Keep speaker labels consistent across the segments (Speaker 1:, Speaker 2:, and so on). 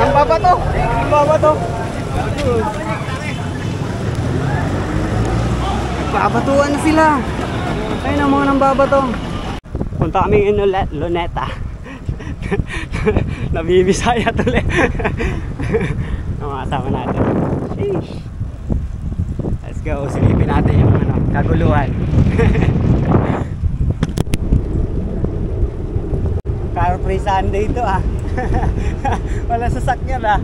Speaker 1: Ang babato. Ang babato. Babatuan na sila. Ayun ang mga nang babato. Punta kami in Luneta. Nabibisaya tuloy. Ang mga kasama natin. Sheesh. Let's go. Silipin natin yung kaguluhan. Car free Sunday ito ah. Wala sasakyan ah.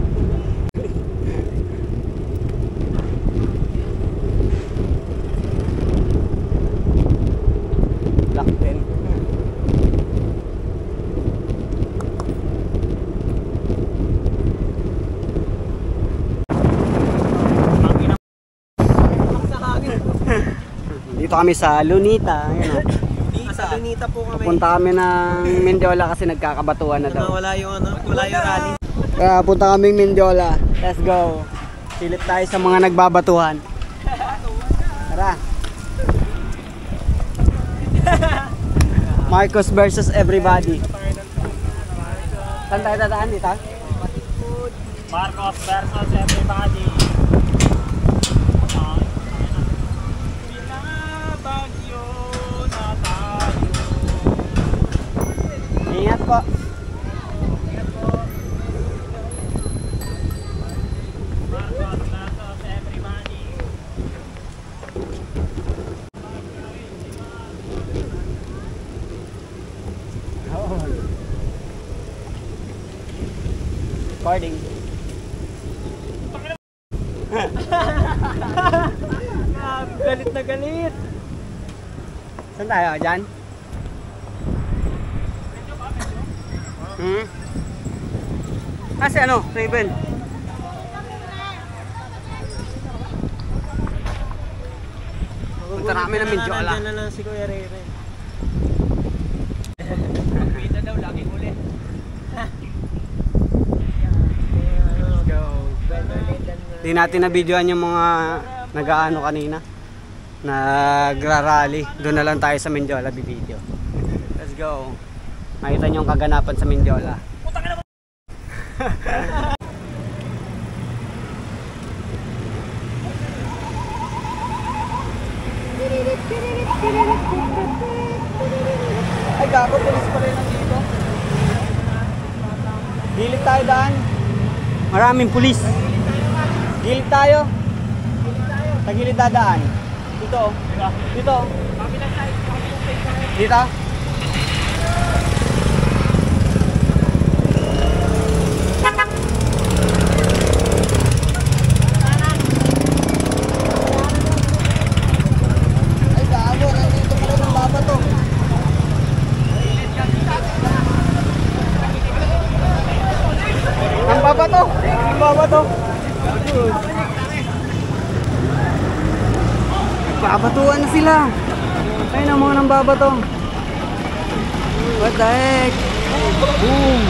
Speaker 1: Black 10. Dito kami sa Luneta. Ayun,
Speaker 2: sa Luneta po kami.
Speaker 1: Pupunta kami ng Mendiola kasi nagkakabatuan na daw.
Speaker 2: Wala yung wala yung rally.
Speaker 1: Kaya punta kami Mendiola. Let's go. Silip tayo sa mga nagbabatuhan. Tara. Marcos versus everybody. Saan tayo dadaan dito?
Speaker 2: Marcos versus everybody.
Speaker 1: Ingat po.
Speaker 2: Marcos versus everybody.
Speaker 1: Recording.
Speaker 2: Galit na galit.
Speaker 1: Saan tayo? Diyan? Kasi ano? Raven. Punta namin ng Mendiola.
Speaker 2: Nandiyan na lang si Kuya Raven. Pita daw, laging uli.
Speaker 1: Let's go. Di natin na-videoan yung mga nag-aano kanina. Nagra-rally. Doon na lang tayo sa Mendiola video. Let's go. Makita niyo yung kaganapan sa Mendiola. Ay gago, pulis pa rin nandito. Gilid tayo daan. Maraming pulis. Gilid tayo. Tagilid dadaan. Dito. Dito. Dito. Babatuan na sila. Ayun ang mga nang babato. What the heck? Boom.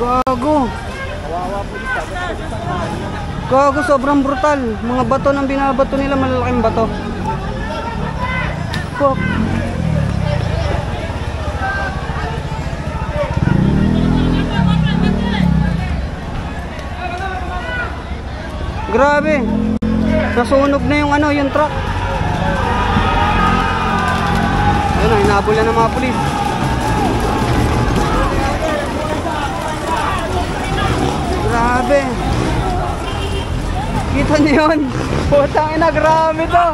Speaker 1: Gago. Gago, sobrang brutal. Mga bato nang binabato nila, malalaking bato. Fuck. Grabe. Nasunog na yung ano, yung truck. Ayun na, hinabol na ng mga pulis. Grabe. Kita niyo yun? Putang ina, grabe to.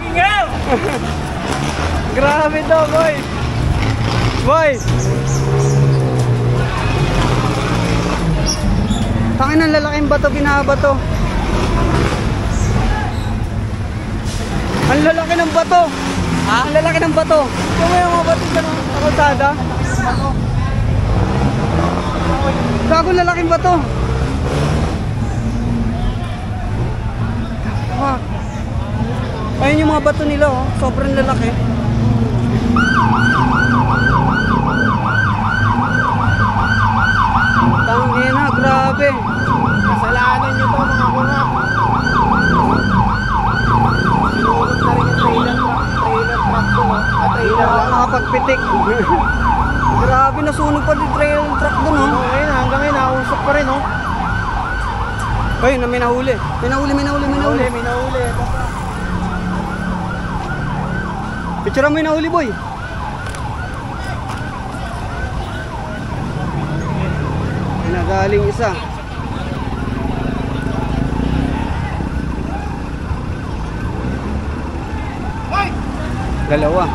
Speaker 1: Grabe to, boy. Boy. Tangin ang lalaking bato, binabato. Ang lalaki ng bato. Ha? Ang lalaki ng bato. Kung may mga bato sa kalsada. Gago, lalaking bato. Fuck. Ayun yung mga bato nila, oh. Sobrang lalaki. Tangina, grabe.
Speaker 2: Kasalanan nyo to, mga kunat. Sinulog na rin yung trailer truck to, trailer lang.
Speaker 1: Nakapagpitik. Grabe. pinasunog pa din trail truck doon, oh.
Speaker 2: Ngayon, hanggang ngayon, nakausap pa rin, oh.
Speaker 1: Ayun, may nahuli. May nahuli.
Speaker 2: May nahuli.
Speaker 1: Picture mo yung nahuli, boy. May nagaling isa. Dalawa.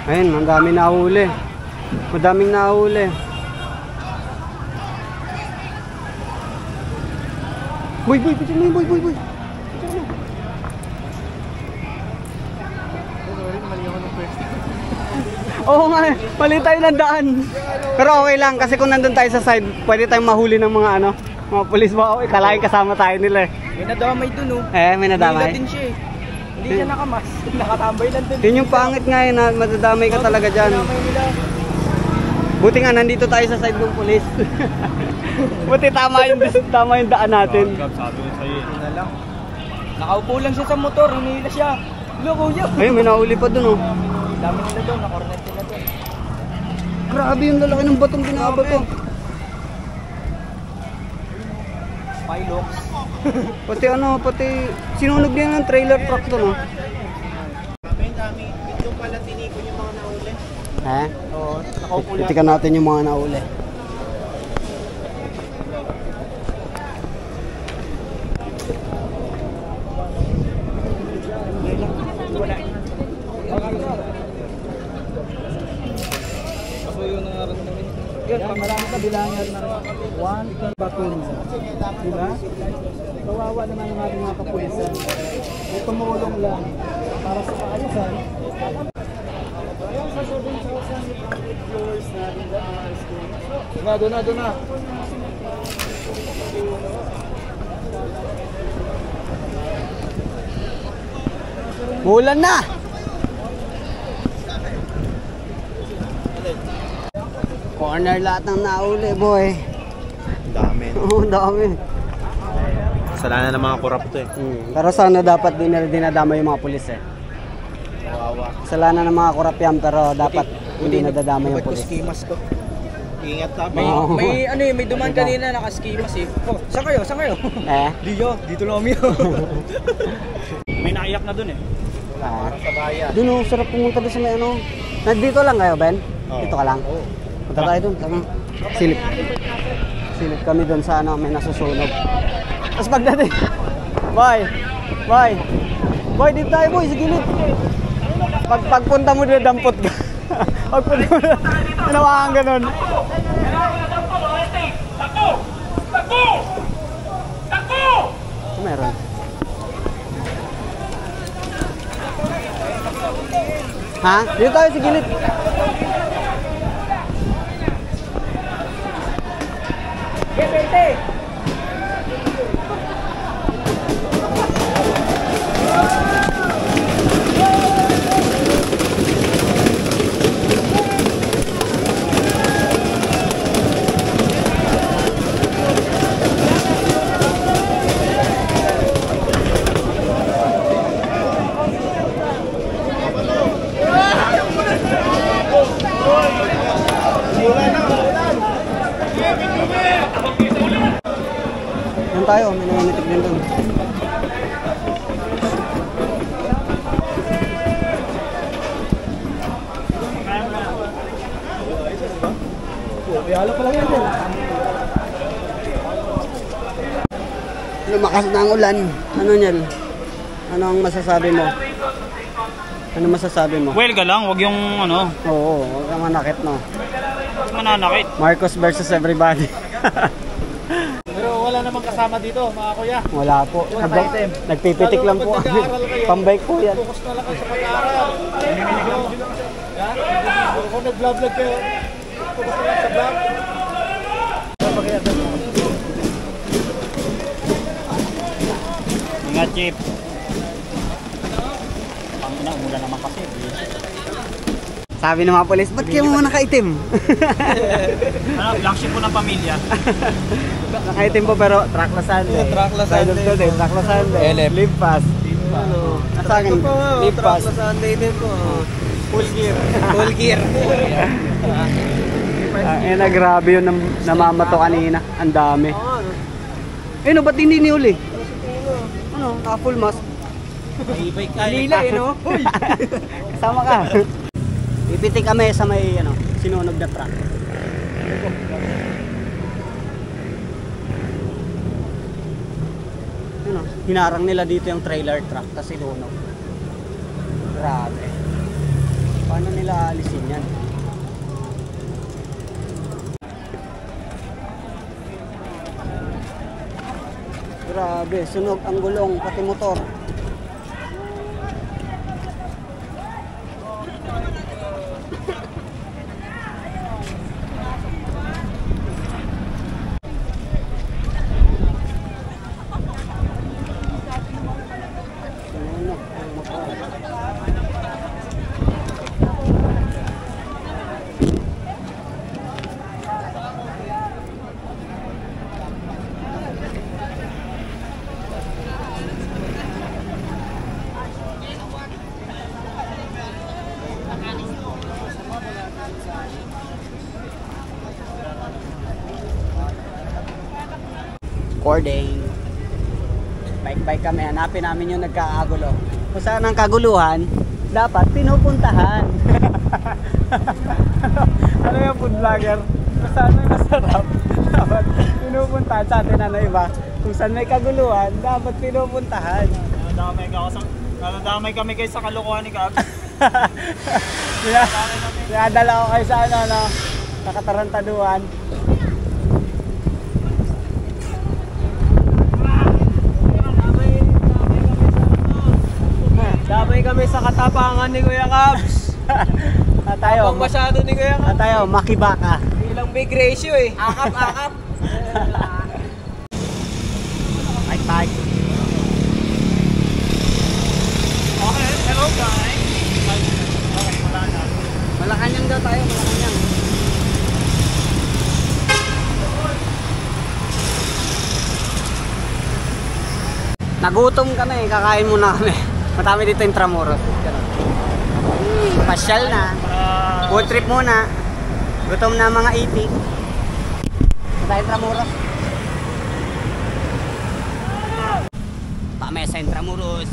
Speaker 1: Ayun, madaming nahuli. Madaming nahuli. Boy, picture mo yun, boy. Picture mo. Oo nga, mali tayo ng daan. Pero okay lang, kasi kung nandun tayo sa side, pwede tayong mahuli ng mga mga pulis mo. Kalahin kasama tayo nila eh.
Speaker 2: May nadamay dun, oh.
Speaker 1: May nadamay.
Speaker 2: Hindi din siya, eh. Hindi siya nakamas. Nakatambay lang din.
Speaker 1: Yun yung pangit nga na madadamay ka talaga dyan. Buti nga, nandito tayo sa side ng pulis. Buti tama yung daan natin.
Speaker 2: Sabi ko sa'yo, na lang. Nakaupo lang siya sa motor, hinihila siya. Loko yun.
Speaker 1: Ayun, may nahuli pa dun, oh.
Speaker 2: Dami nila doon, nakornet nila doon.
Speaker 1: Grabe yung lalaki ng batong binabato.
Speaker 2: Pilox.
Speaker 1: Pati sinunog din ng trailer truck doon, oh.
Speaker 2: Dami. Ito pala tinikon yung mga nahuli.
Speaker 1: Oo,
Speaker 2: nakaupo lang.
Speaker 1: titikan natin yung mga nahuli.
Speaker 2: Yan, marami ka bilangan na 1 batun. Diba? Kawawa naman ang ating mga kapulisan. May tumulong lang para sa kaayusan. Ayan sa 7,000 viewers natin na mga doon na.
Speaker 1: Ulan na! Corner lahat ng nahuli, boy.
Speaker 2: Dami.
Speaker 1: Oo, dami.
Speaker 2: Kasalanan ng mga korupto eh.
Speaker 1: Pero sana dapat din nila dinadama yung mga pulis eh.
Speaker 2: Kawawa.
Speaker 1: Kasalanan ng mga korap yan, pero dapat hindi nadadama yung pulis.
Speaker 2: Skimas ko. Ingat ka. May duman kanina naka-skimas eh. Oh, saan kayo? Dito lang kami. May naiyak na dun eh. Sa bayan.
Speaker 1: Doon, oh, sarap pumunta doon sa may ano. Nandito lang kayo, Ben?
Speaker 2: Oo.
Speaker 1: Dito ka lang?
Speaker 2: Oo.
Speaker 1: Punta tayo doon. Silip kami doon sa may nasusunog. Tapos pagdating, boy, dito tayo, boy, sa gilid. Pagpunta mo doon, dampot ka. Pagpunta mo doon, nawakan ganun. Meron. Ha? Dito tayo sa gilid. Doon tayo, may nanganitik din doon.
Speaker 2: Biyala pa lang yan.
Speaker 1: Lumakas na ang ulan. Ano Niel? Ano ang masasabi mo? Ano masasabi mo?
Speaker 3: Well ka lang, wag yung ano,
Speaker 1: Oo, huwag kang manakit, no?
Speaker 3: mananakit.
Speaker 1: Marcos versus everybody.
Speaker 2: Pero wala namang kasama dito, mga kuya.
Speaker 1: Wala po. Nagpipitik lang po. Pambike po yan.
Speaker 2: Focus na lang kayo sa pag-aaral. Kung nag-vlog kayo, focus na lang sa vlog.
Speaker 3: Ingat, Chip. Pangina, umulan naman kasi.
Speaker 1: Sabi ng mga polis, ba't kayo mo nakaitim?
Speaker 3: Ano, black sheep po ng pamilya.
Speaker 1: Nakaitim po pero trackless Sunday.
Speaker 2: Yeah, trackless
Speaker 1: Ride of
Speaker 2: Sunday
Speaker 1: today,
Speaker 2: po.
Speaker 1: trackless Sunday.
Speaker 2: LF.
Speaker 1: Live fast.
Speaker 2: Ano?
Speaker 1: Nasa akin,
Speaker 2: Ito po,
Speaker 1: live fast.
Speaker 2: Trackless Sunday din po.
Speaker 1: Full gear.
Speaker 2: Full gear.
Speaker 1: Na grabe yun namamato kanina. Ang dami. Eh no, ba't hindi niuli? Ano, naka full mask.
Speaker 2: Ibay ka.
Speaker 1: Lila eh no? Kasama ka. Ipitik kami sa may ano, sinunog na truck. Ano, hinarang nila dito yung trailer truck tapos sinunog. Grabe. Paano nila alisin yan? Grabe, sunog ang gulong, pati motor. Sunog ang motor. Recording. Bike kami, hanapin namin yung nagkakagulo. Kung saan ang kaguluhan, dapat pinupuntahan. Ano yung food vlogger? Kung saan may masarap, dapat pinupuntahan. Sa atin ano iba? Kung saan may kaguluhan, dapat pinupuntahan.
Speaker 3: Nadamay kami kayo sa kalokohan ni Gab.
Speaker 1: Dinadala ko kayo sa ano, sa katarantaduhan.
Speaker 2: Damay kami sa katapangan ni Kuya Cabs.
Speaker 1: Tayo,
Speaker 2: Pag masyado ni Kuya Cabs.
Speaker 1: tayo, makibaka.
Speaker 2: Ilang big ratio eh. Akap.
Speaker 1: Bike.
Speaker 3: Okay, hello guys. Okay, wala na.
Speaker 1: Malacanang daw tayo, Malacanang. Nagutom kami, kakain muna kami. Matami dito yung Tramuros. Pasyal na. Food trip muna. Gutom na mga itik. Matay Tramuros. Pamesa yung Tramuros.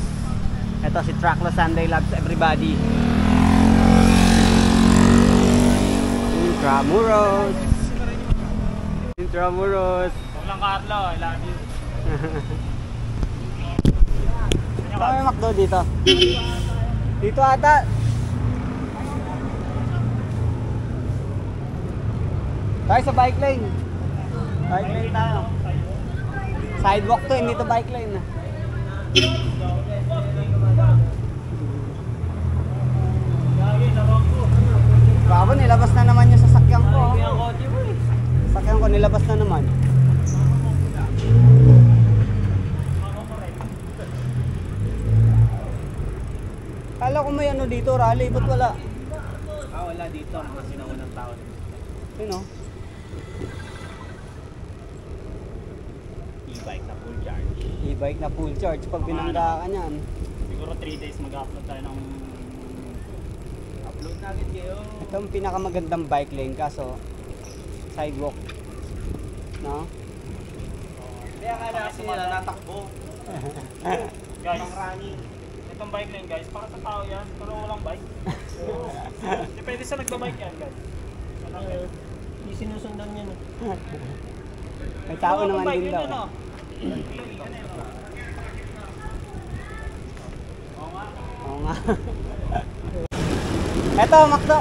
Speaker 1: Ito si Trackless Sunday loves everybody. Intramuros.
Speaker 3: Huwag lang Carlo, I love you.
Speaker 1: Saan may McDo dito? Dito ata. Tayo sa bike lane. Bike lane tayo. Sidewalk to, hindi to bike lane. Bako, nilabas na naman yung sasakyan ko. Sasakyan ko, nilabas na naman. Kala ko may ano dito, rally, ba't wala?
Speaker 3: Wala dito, mga sinaunang tao.
Speaker 1: Yun o.
Speaker 3: E-bike na full charge.
Speaker 1: E-bike na full charge pag binangga ka niyan.
Speaker 3: Siguro 3 days mag-upload tayo ng upload natin kayo.
Speaker 1: Ito ang pinakamagandang bike lane kaso sidewalk. No?
Speaker 2: Kaya kala kasi nila natakbo.
Speaker 3: Guys, itong bike lane guys, para sa tao yan, pero walang bike. Depende sa nagbabike yan guys.
Speaker 2: Hindi sinusundan niya no.
Speaker 1: May tao naman din daw. Oo nga. Eto, Macdo.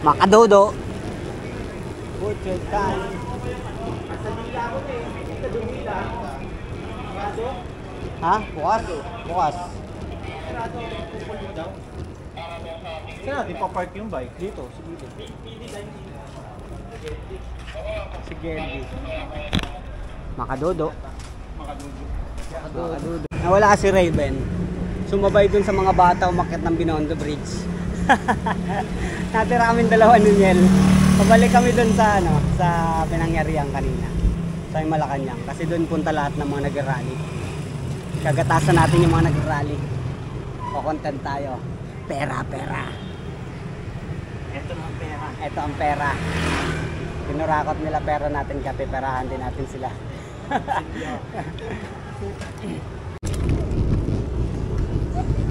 Speaker 1: Makadodo. Butcher time. Ha? Bukas? Bukas.
Speaker 3: Saan natin pa-park yung bike?
Speaker 1: Dito, sige. Si Gendy. Makadodo. Makadodo. Nawala si Raven. Sumabay dun sa mga bata umakyat ng Binondo Bridge. Natira kaming dalawa ni Niel. Pabalik kami dun sa ano, sa pinangyarihan kanina. sa Malacanang. Kasi doon punta lahat ng mga nag-rally. Kagatasan natin yung mga nag-rally. O content tayo. Pera, pera.
Speaker 3: Ito na ang pera.
Speaker 1: Ito ang pera. Pinurakot nila pera natin, kapiperahan din natin sila.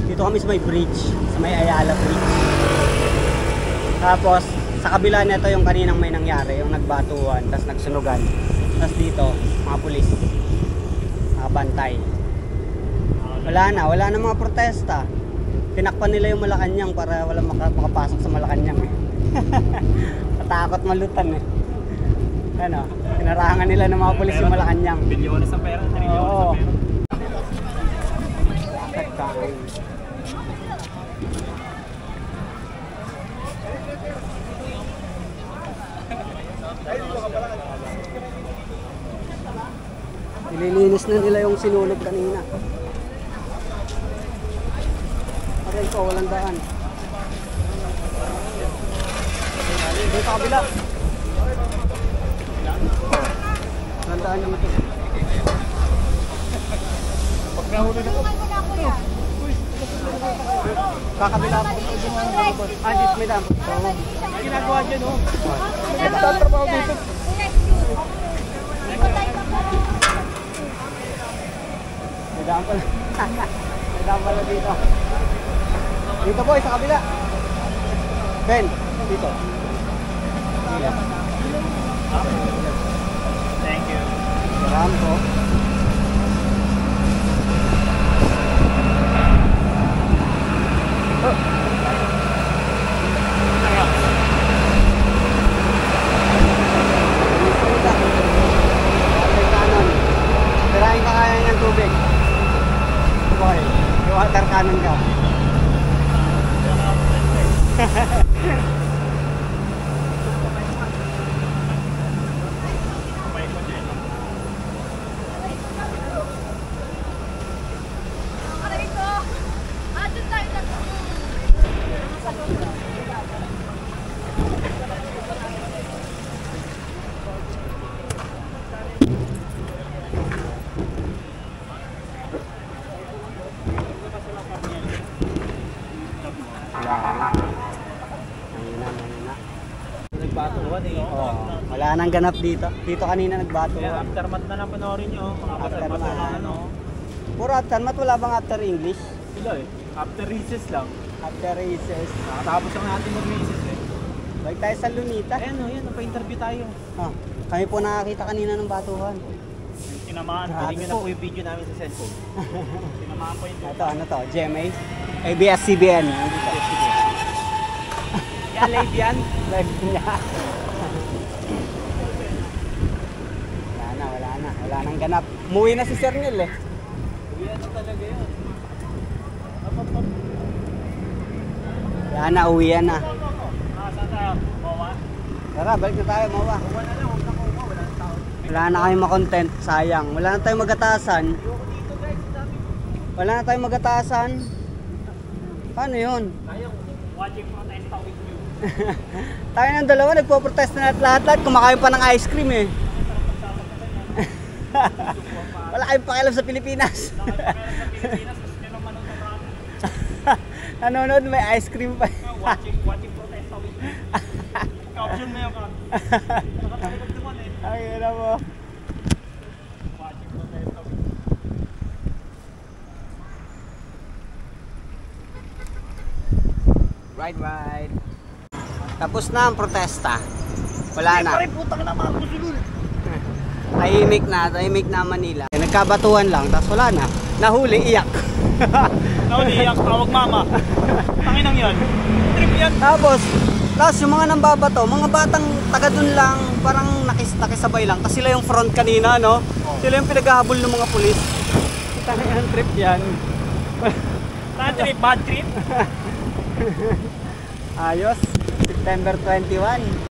Speaker 1: Dito kami sa may bridge, sa may Ayala Bridge. Tapos sa kabila nito yung kaninang may nangyari, yung nagbatuan, tapos nagsunugan. Tapos dito, mga pulis, nakabantay. Wala na mga protesta. Tinakpan nila yung Malacanang para walang makapasok sa Malacanang eh. Matakot malutan eh. Ano, pinarangan nila ng mga pulis yung Malacanang.
Speaker 3: Bilyones sa pera, trilyones sa pera.
Speaker 1: Bakit ka? Nililinis na nila yung sinulog kanina. Aray ko, walang daan. Dito sa kabila. Walang daan naman ito.
Speaker 3: Pag nahuli na po.
Speaker 1: Kakabila po. Dito may daan.
Speaker 3: May ginagawa dyan, oh.
Speaker 2: Nagtatrabaho dito.
Speaker 1: May daan pala. May daan pala dito. Dito boy, sa kabila. Ben, dito.
Speaker 3: Thank you.
Speaker 1: Marami po. Tirahin ka kaya ng tubig. Boy, water cannon ka.
Speaker 3: Nagbatuhan eh.
Speaker 1: Oh, wala nang ganap dito. Dito kanina nagbato.
Speaker 3: Kaya aftermath na lang panoorin nyo. Mga
Speaker 1: Aftermath.
Speaker 3: bato lang ano.
Speaker 1: Puro aftermath, wala bang after English?
Speaker 3: Sila eh. After recess lang.
Speaker 1: After recess.
Speaker 3: Nakatapos lang natin mag-recess eh.
Speaker 1: Balik tayo sa Lunita.
Speaker 3: Ayan o, yan. Napa-interview tayo.
Speaker 1: Ah, kami po nakakita kanina ng batuhan.
Speaker 3: Tinamaan.
Speaker 1: Grabe
Speaker 3: Pwede nyo
Speaker 1: po.
Speaker 3: na po yung video namin sa cellphone. Tinamaan po yung
Speaker 1: Ito, ano to? GMA? ABS-CBN. Nandito.
Speaker 3: Yan, live yan.
Speaker 1: Live niya. Wala na. Wala nang ganap. Umuwi na si Sir Neil eh.
Speaker 3: Yan na talaga yun.
Speaker 1: Wala na, uwian na.
Speaker 3: Saan tayo? Bawa?
Speaker 1: Tara, balik na tayo, mawa.
Speaker 3: Bawa na lang. Huwag na kuha. Wala na tao.
Speaker 1: Wala na kayong makontent, sayang. Wala na tayong magatasan.
Speaker 3: Dito guys, dami.
Speaker 1: Wala na tayong magatasan. Paano yun?
Speaker 3: Tayo, watching protesta with you.
Speaker 1: Tayo ng dalawa, nagpo-protest na lahat-lahat. Kumakain pa ng ice cream eh. Wala kayong pakialam sa Pilipinas.
Speaker 3: Pilipinas, gusto nyo naman ng marami.
Speaker 1: Nanonood, may ice cream pa.
Speaker 3: Watching protesta with you. Caption mo yung ka. Nakatalikod naman eh.
Speaker 1: Ay, yun na mo.
Speaker 3: Watching protesta with you.
Speaker 1: Ride. Tapos na ang protesta. Wala na.
Speaker 3: Pare, putang na mga kusulul.
Speaker 1: Tahimik na Manila. Nagkabatuhan lang, tapos wala na. Nahuli, iyak.
Speaker 3: Nauliyak, tawag mama. Tanginang yan. Trip yan.
Speaker 1: Tapos yung mga nambabato, mga batang taga dun lang, parang nakisabay lang. Kasi sila yung front kanina, no? Sila yung pinaghahabol ng mga pulis. Kita na yung trip yan.
Speaker 3: Saan trip? Bad trip?
Speaker 1: Ayos. September 21.